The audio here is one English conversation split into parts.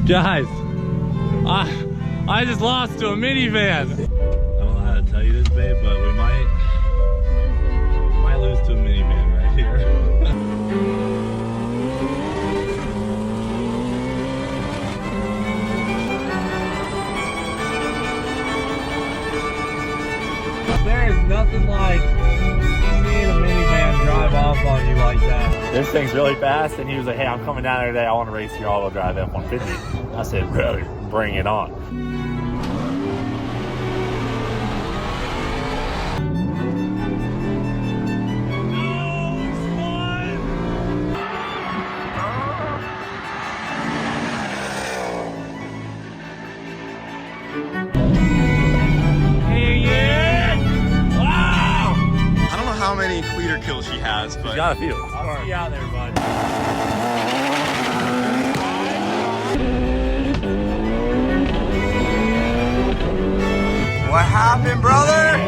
Guys, I just lost to a minivan. I don't know how to tell you this, babe, but we might lose to a minivan right here. There is nothing like seeing a minivan drive off on you like that. This thing's really fast, and he was like, hey, I'm coming down there today. I want to race your all-wheel drive F-150. I said, brother, bring it on. How many Cleetus kills she has, but you got a few. I'll see you out there, bud. What happened, brother?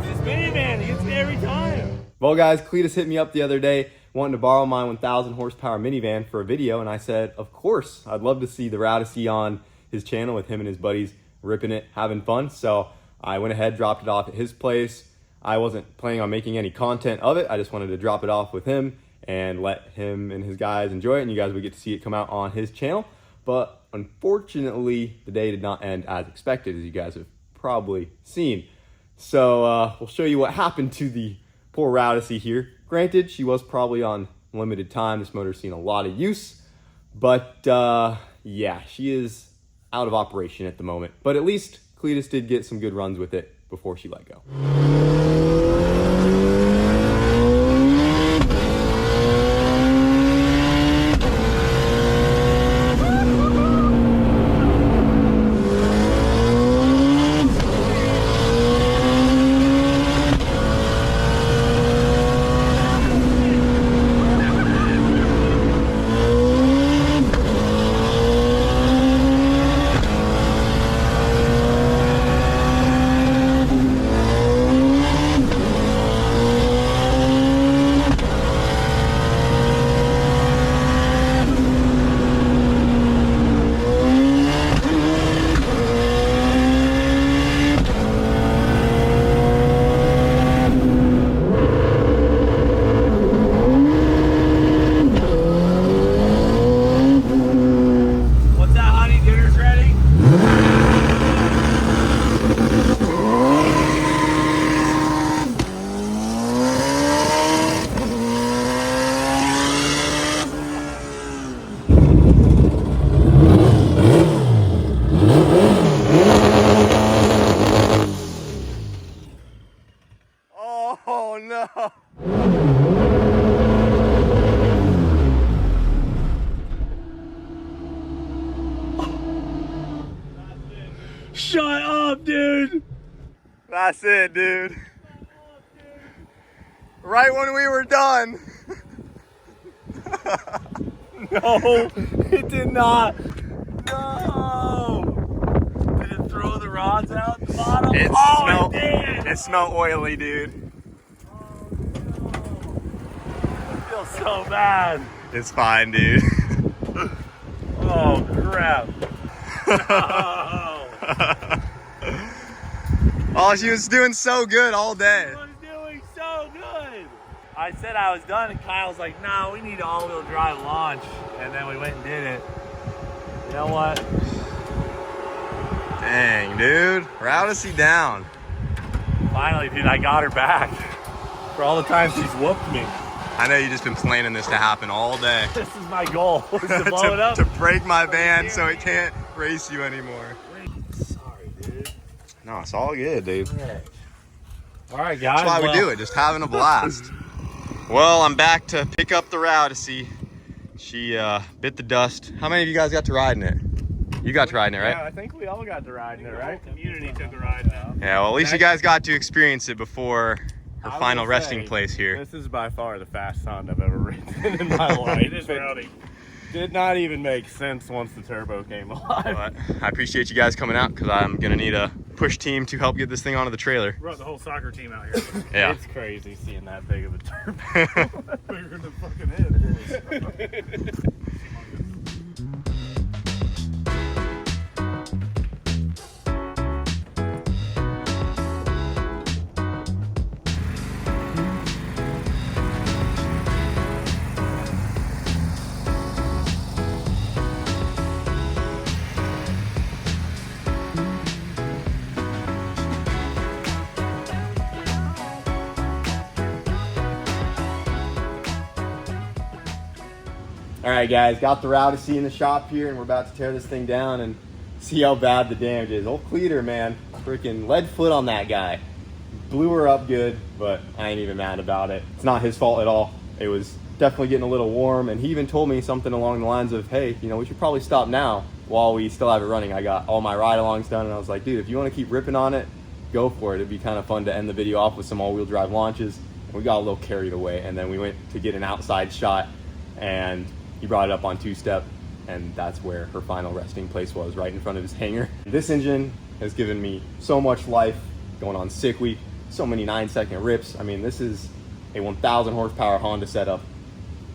This minivan, he gets me every time. Well, guys, Cleetus hit me up the other day wanting to borrow my 1,000 horsepower minivan for a video, and I said, of course, I'd love to see the Rowdy on his channel with him and his buddies ripping it, having fun. So I went ahead, dropped it off at his place. I wasn't planning on making any content of it. I just wanted to drop it off with him and let him and his guys enjoy it, and you guys would get to see it come out on his channel. But unfortunately, the day did not end as expected, as you guys have probably seen. So we'll show you what happened to the poor Rowdy here. Granted, she was probably on limited time. This motor's seen a lot of use, but yeah, she is out of operation at the moment. But at least Cleetus did get some good runs with it before she let go. Oh no! Shut up, dude! That's it, dude. Right when we were done. No, it did not. No! Did it throw the rods out the bottom? It did! smelled oily, dude. I feel so bad. It's fine, dude. Oh, crap. No. Oh, she was doing so good all day. She was doing so good. I said I was done, and Kyle's like, no, we need an all-wheel drive launch. And then we went and did it. You know what? Dang, dude. Rowdy down. Finally, dude, I got her back. For all the times she's whooped me. I know you've just been planning this to happen all day. This is my goal, is to blow it up. To break my van so it can't race you anymore. Sorry, dude. No, it's all good, dude. All right, guys. That's why we do it, just having a blast. Well, I'm back to pick up the Rowdy. She bit the dust. How many of you guys got to ride in it? You got to ride in it, right? Yeah, I think we all got to ride in it, right? Community took a ride now. Yeah, well, at least you guys got to experience it before her final resting place here. This is by far the fastest Honda I've ever ridden in my life. It is rowdy. Did not even make sense once the turbo came alive. But I appreciate you guys coming out because I'm going to need a push team to help get this thing onto the trailer. Brought the whole soccer team out here. Yeah. It's crazy seeing that big of a turbo. Bigger than the fucking head. All right, guys, got the Route in the shop here, and we're about to tear this thing down and see how bad the damage is. Old Cleetus, man, freaking lead foot on that guy. Blew her up good, but I ain't even mad about it. It's not his fault at all. It was definitely getting a little warm, and he even told me something along the lines of, hey, you know, we should probably stop now while we still have it running. I got all my ride-alongs done, and I was like, dude, if you want to keep ripping on it, go for it. It'd be kind of fun to end the video off with some all-wheel drive launches. And we got a little carried away, and then we went to get an outside shot, and he brought it up on two-step, and that's where her final resting place was, right in front of his hangar. This engine has given me so much life going on sick week, so many 9-second rips. I mean, this is a 1,000 horsepower Honda setup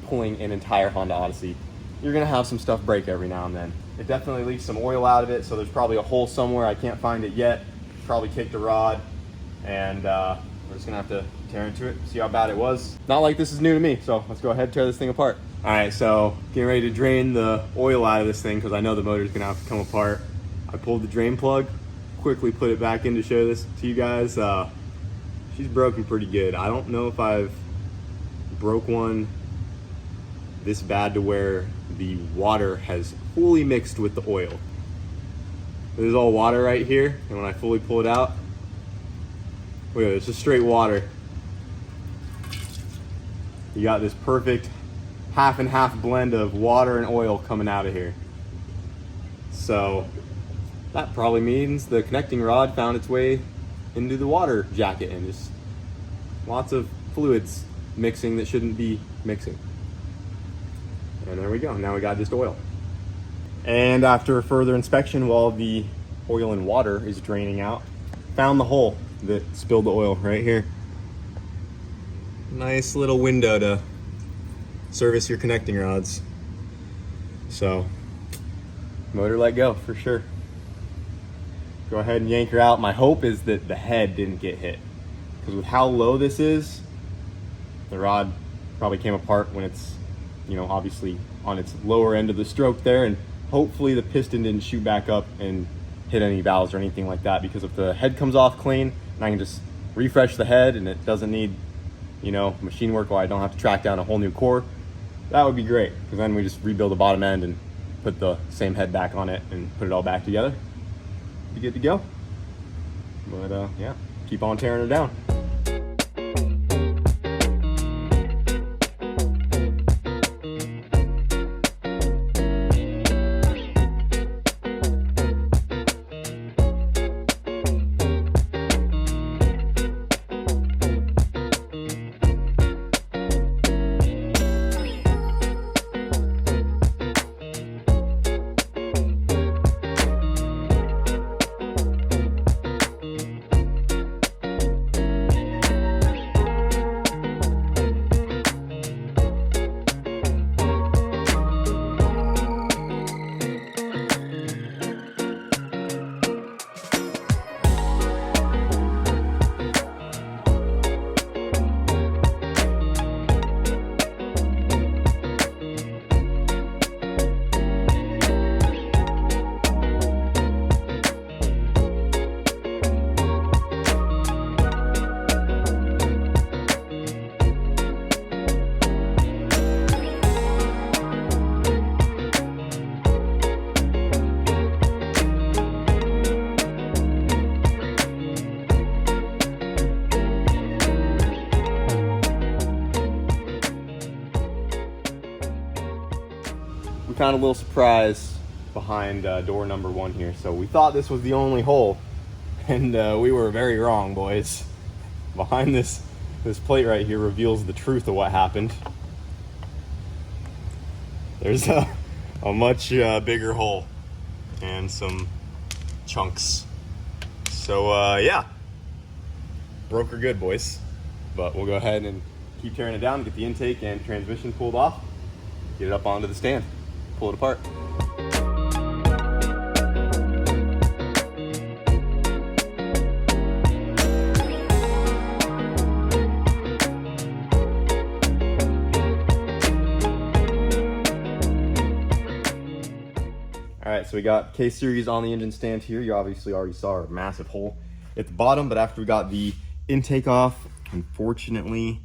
pulling an entire Honda Odyssey. You're gonna have some stuff break every now and then. It definitely leaks some oil out of it, so there's probably a hole somewhere. I can't find it yet. Probably kicked a rod, and we're just gonna have to tear into it, see how bad it was. Not like this is new to me, so let's go ahead and tear this thing apart. All right, so getting ready to drain the oil out of this thing because I know the motor's gonna have to come apart. I pulled the drain plug, quickly put it back in to show this to you guys. She's broken pretty good. I don't know if I've broke one this bad to where the water has fully mixed with the oil. There's all water right here, and when I fully pull it out, look at it, it's just straight water. You got this perfect half and half blend of water and oil coming out of here. So that probably means the connecting rod found its way into the water jacket, and just lots of fluids mixing that shouldn't be mixing. And there we go, now we got just oil. And after further inspection, while the oil and water is draining out, found the hole that spilled the oil right here. Nice little window to service your connecting rods. So, motor let go for sure. Go ahead and yank her out. My hope is that the head didn't get hit, because with how low this is, the rod probably came apart when it's, you know, obviously on its lower end of the stroke there, and hopefully the piston didn't shoot back up and hit any valves or anything like that, because if the head comes off clean and I can just refresh the head and it doesn't need, you know, machine work, or I don't have to track down a whole new core, that would be great, because then we just rebuild the bottom end and put the same head back on it and put it all back together. Be good to go. But yeah, keep on tearing her down. Found a little surprise behind door number 1 here. So we thought this was the only hole, and we were very wrong, boys. Behind this plate right here reveals the truth of what happened. There's a much bigger hole and some chunks. So yeah, broke her good, boys. But we'll go ahead and keep tearing it down, get the intake and transmission pulled off, get it up onto the stand, pull it apart. All right, so we got K-Series on the engine stand here. You obviously already saw a massive hole at the bottom, but after we got the intake off, unfortunately,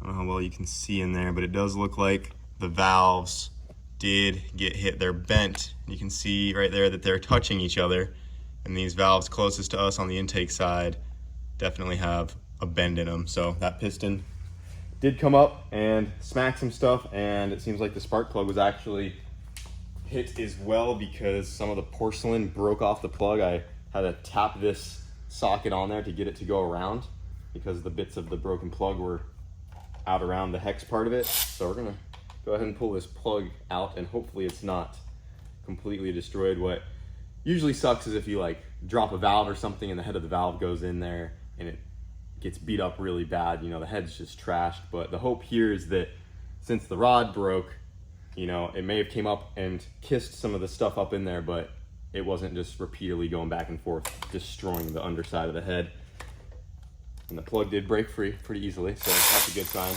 I don't know how well you can see in there, but it does look like the valves did get hit. They're bent. You can see right there that they're touching each other. And these valves closest to us on the intake side definitely have a bend in them. So that piston did come up and smack some stuff, and it seems like the spark plug was actually hit as well because some of the porcelain broke off the plug. I had to tap this socket on there to get it to go around because the bits of the broken plug were out around the hex part of it. So we're gonna go ahead and pull this plug out, and hopefully it's not completely destroyed. What usually sucks is if you like drop a valve or something and the head of the valve goes in there and it gets beat up really bad, you know, the head's just trashed. But the hope here is that since the rod broke, you know, it may have came up and kissed some of the stuff up in there, but it wasn't just repeatedly going back and forth, destroying the underside of the head. And the plug did break free pretty easily, so that's a good sign.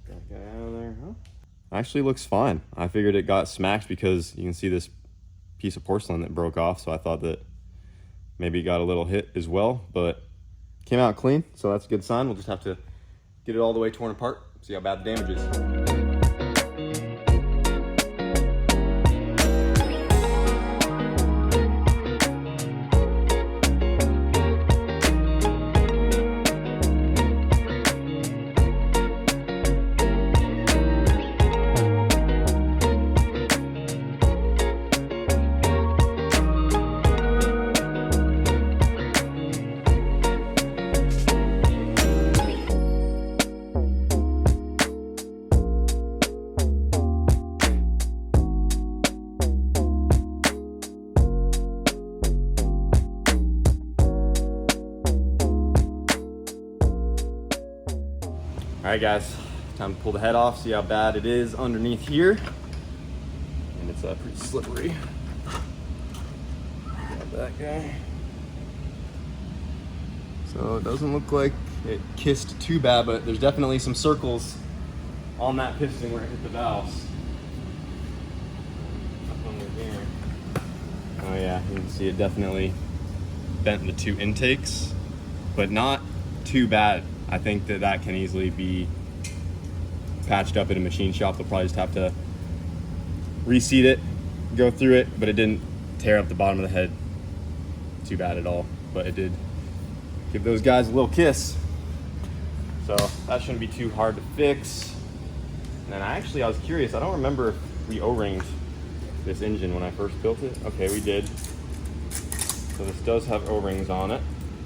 That guy out of there, huh? Actually looks fine. I figured it got smacked because you can see this piece of porcelain that broke off, so I thought that maybe it got a little hit as well, but came out clean, so that's a good sign. We'll just have to get it all the way torn apart, see how bad the damage is. All right, guys, time to pull the head off, see how bad it is underneath here. And it's pretty slippery. Grab that guy. So it doesn't look like it kissed too bad, but there's definitely some circles on that piston where it hit the valves. Up under here. Oh yeah, you can see it definitely bent the two intakes, but not too bad. I think that that can easily be patched up in a machine shop. They'll probably just have to reseat it, go through it, but it didn't tear up the bottom of the head too bad at all. But it did give those guys a little kiss. So that shouldn't be too hard to fix. And then I was curious, I don't remember if we O-ringed this engine when I first built it. Okay, we did. So this does have O-rings on it.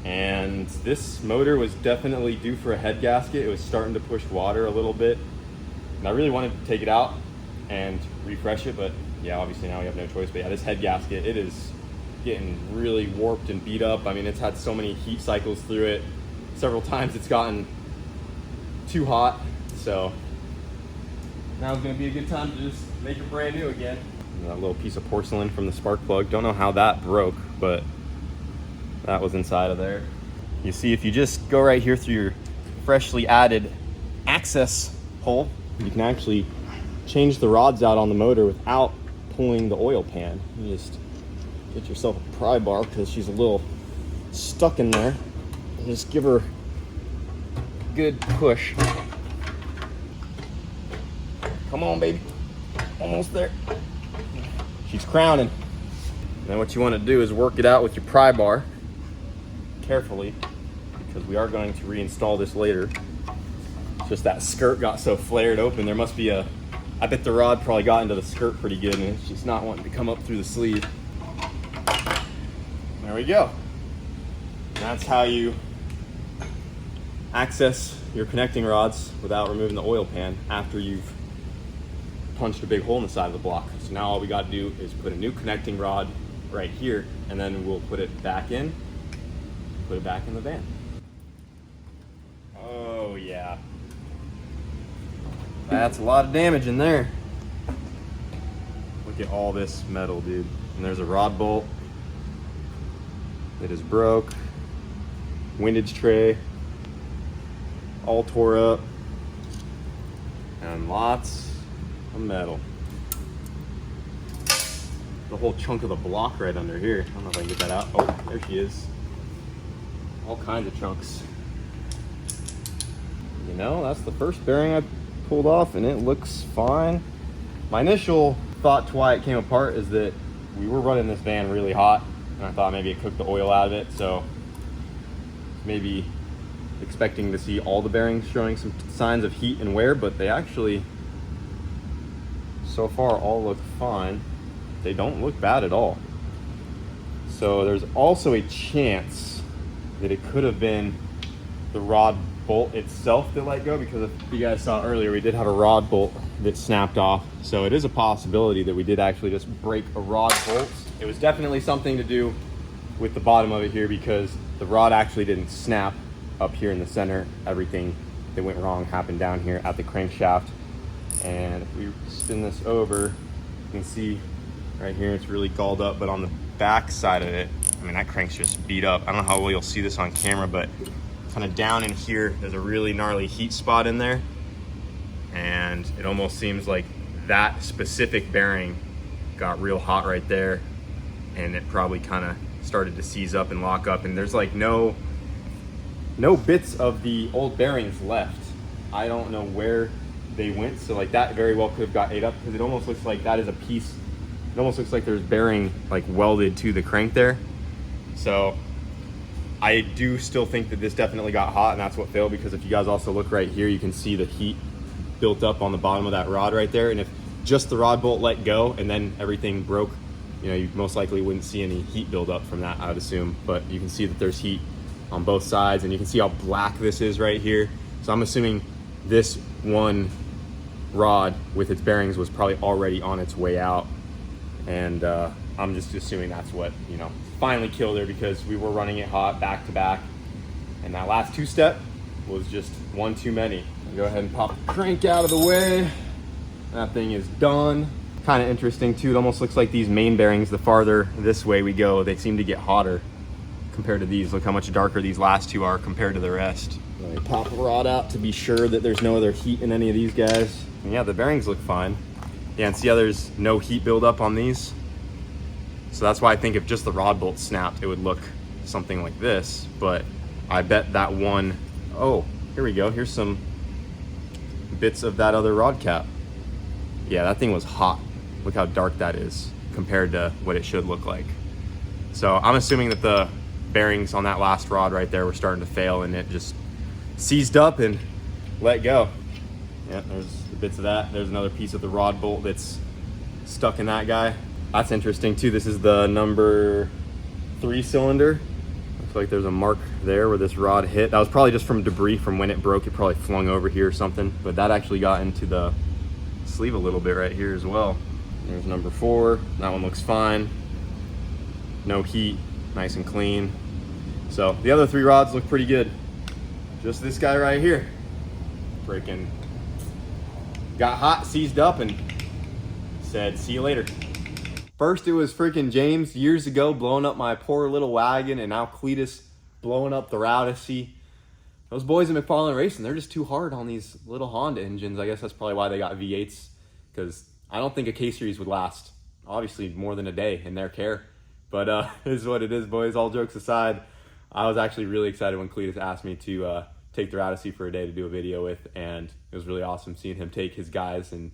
And this motor was definitely due for a head gasket. It was starting to push water a little bit. And I really wanted to take it out and refresh it, but yeah, obviously now we have no choice. But yeah, this head gasket, it is getting really warped and beat up. I mean, it's had so many heat cycles through it. Several times it's gotten too hot. So now it's gonna be a good time to just make it brand new again. And that little piece of porcelain from the spark plug. Don't know how that broke, but that was inside of there. You see, if you just go right here through your freshly added access hole, you can actually change the rods out on the motor without pulling the oil pan. You just get yourself a pry bar because she's a little stuck in there. And just give her a good push. Come on, baby. Almost there. She's crowning. And then what you want to do is work it out with your pry bar carefully, because we are going to reinstall this later. It's just that skirt got so flared open. There must be I bet the rod probably got into the skirt pretty good and it's just not wanting to come up through the sleeve. There we go. And that's how you access your connecting rods without removing the oil pan after you've punched a big hole in the side of the block. So now all we got to do is put a new connecting rod right here, and then we'll put it back in. Put it back in the van. Oh yeah. That's a lot of damage in there. Look at all this metal, dude. And there's a rod bolt that is broke. Windage tray. All tore up. And lots of metal. The whole chunk of the block right under here. I don't know if I can get that out. Oh, there she is. All kinds of chunks. You know, that's the first bearing I pulled off and it looks fine. My initial thought to why it came apart is that we were running this van really hot, and I thought maybe it cooked the oil out of it, so maybe expecting to see all the bearings showing some signs of heat and wear, but they actually so far all look fine. They don't look bad at all. So there's also a chance that it could have been the rod bolt itself that let go, because if you guys saw earlier, we did have a rod bolt that snapped off. So it is a possibility that we did actually just break a rod bolt. It was definitely something to do with the bottom of it here, because the rod actually didn't snap up here in the center. Everything that went wrong happened down here at the crankshaft. And if we spin this over, you can see right here it's really galled up, but on the back side of it, I mean, that crank's just beat up. I don't know how well you'll see this on camera, but kind of down in here, there's a really gnarly heat spot in there. And it almost seems like that specific bearing got real hot right there, and it probably kind of started to seize up and lock up. And there's like no bits of the old bearings left. I don't know where they went. So like that very well could have got ate up, because it almost looks like that is a piece. It almost looks like there's bearing like welded to the crank there. So I do still think that this definitely got hot, and that's what failed, because if you guys also look right here, you can see the heat built up on the bottom of that rod right there. And if just the rod bolt let go and then everything broke, you know, you most likely wouldn't see any heat build up from that, I would assume. But you can see that there's heat on both sides, and you can see how black this is right here. So I'm assuming this one rod with its bearings was probably already on its way out. And I'm just assuming that's what, you know, finally killed her, because we were running it hot back to back. And that last two-step was just one too many. I'll go ahead and pop the crank out of the way. That thing is done. Kind of interesting too, it almost looks like these main bearings, the farther this way we go, they seem to get hotter compared to these. Look how much darker these last two are compared to the rest. Let me pop the rod out to be sure that there's no other heat in any of these guys. And yeah, the bearings look fine. Yeah, and see how there's no heat buildup on these? So that's why I think if just the rod bolt snapped, it would look something like this. But I bet that one, oh, here we go. Here's some bits of that other rod cap. Yeah, that thing was hot. Look how dark that is compared to what it should look like. So I'm assuming that the bearings on that last rod right there were starting to fail, and it just seized up and let go. Yeah, there's the bits of that. There's another piece of the rod bolt that's stuck in that guy. That's interesting too. This is the number 3 cylinder. Looks like there's a mark there where this rod hit. That was probably just from debris from when it broke. It probably flung over here or something, but that actually got into the sleeve a little bit right here as well. There's number 4. That one looks fine. No heat, nice and clean. So the other 3 rods look pretty good. Just this guy right here, freaking got hot, seized up, and said, see you later. First it was freaking James years ago blowing up my poor little wagon, and now Cleetus blowing up the Rousey. Those boys in McFarland Racing, they're just too hard on these little Honda engines. I guess that's probably why they got V8s, because I don't think a K-Series would last, obviously, more than a day in their care. But it is what it is, boys. All jokes aside, I was actually really excited when Cleetus asked me to take the Rousey for a day to do a video with, and it was really awesome seeing him take his guys, and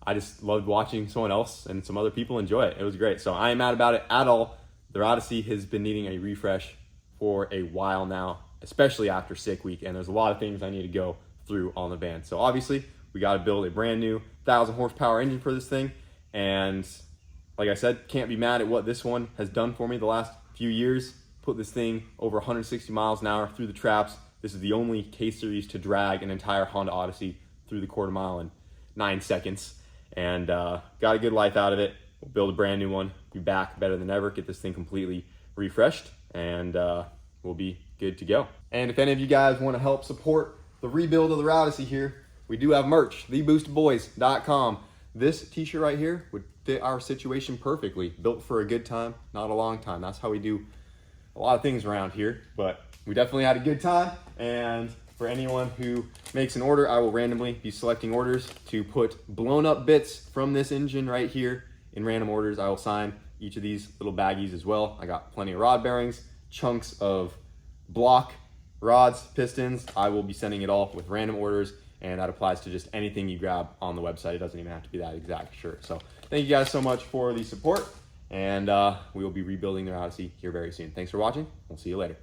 I just loved watching someone else and some other people enjoy it. It was great. So I ain't mad about it at all. The Rousey has been needing a refresh for a while now, especially after sick week, and there's a lot of things I need to go through on the van. So obviously we got to build a brand new 1,000 horsepower engine for this thing, and like I said, can't be mad at what this one has done for me the last few years. Put this thing over 160 miles an hour through the traps. This is the only K-Series to drag an entire Honda Odyssey through the quarter mile in 9 seconds, and got a good life out of it. We'll build a brand new one, be back better than ever, get this thing completely refreshed, and we'll be good to go. And if any of you guys want to help support the rebuild of the Rousey here, we do have merch, theboostedboys.com. This t-shirt right here would fit our situation perfectly. Built for a good time, not a long time. That's how we do a lot of things around here, but we definitely had a good time. And for anyone who makes an order, I will randomly be selecting orders to put blown up bits from this engine right here in random orders. I will sign each of these little baggies as well. I got plenty of rod bearings, chunks of block, rods, pistons, I will be sending it all with random orders, and that applies to just anything you grab on the website. It doesn't even have to be that exact shirt. So thank you guys so much for the support, and we will be rebuilding their Odyssey here very soon. Thanks for watching. We'll see you later.